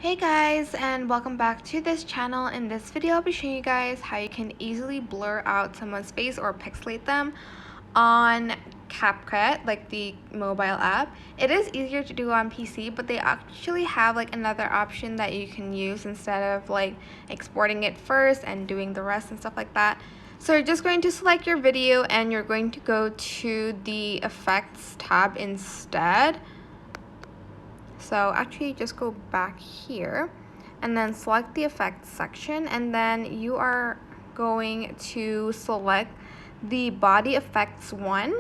Hey guys, and welcome back to this channel. In this video I'll be showing you guys how you can easily blur out someone's face or pixelate them on CapCut, like the mobile app. It is easier to do on PC, but they actually have like another option that you can use instead of like exporting it first and doing the rest and stuff like that. So you're just going to select your video and you're going to go to the effects tab instead. So actually just go back here and then select the effects section, and then you are going to select the body effects one,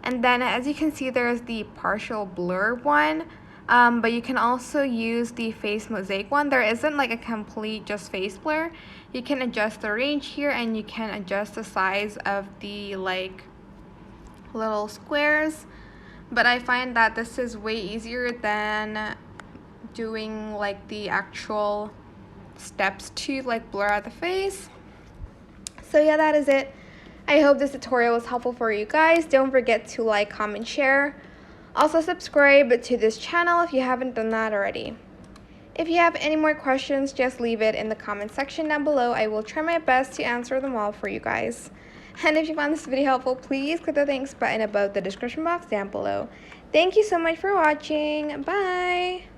and then as you can see there's the partial blur one, but you can also use the face mosaic one. There isn't like a complete just face blur. You can adjust the range here and you can adjust the size of the like little squares. But I find that this is way easier than doing like the actual steps to like blur out the face. So yeah, that is it. I hope this tutorial was helpful for you guys. Don't forget to like, comment, share. Also subscribe to this channel if you haven't done that already. If you have any more questions, just leave it in the comment section down below. I will try my best to answer them all for you guys. And if you found this video helpful, please click the thanks button above the description box down below. Thank you so much for watching. Bye!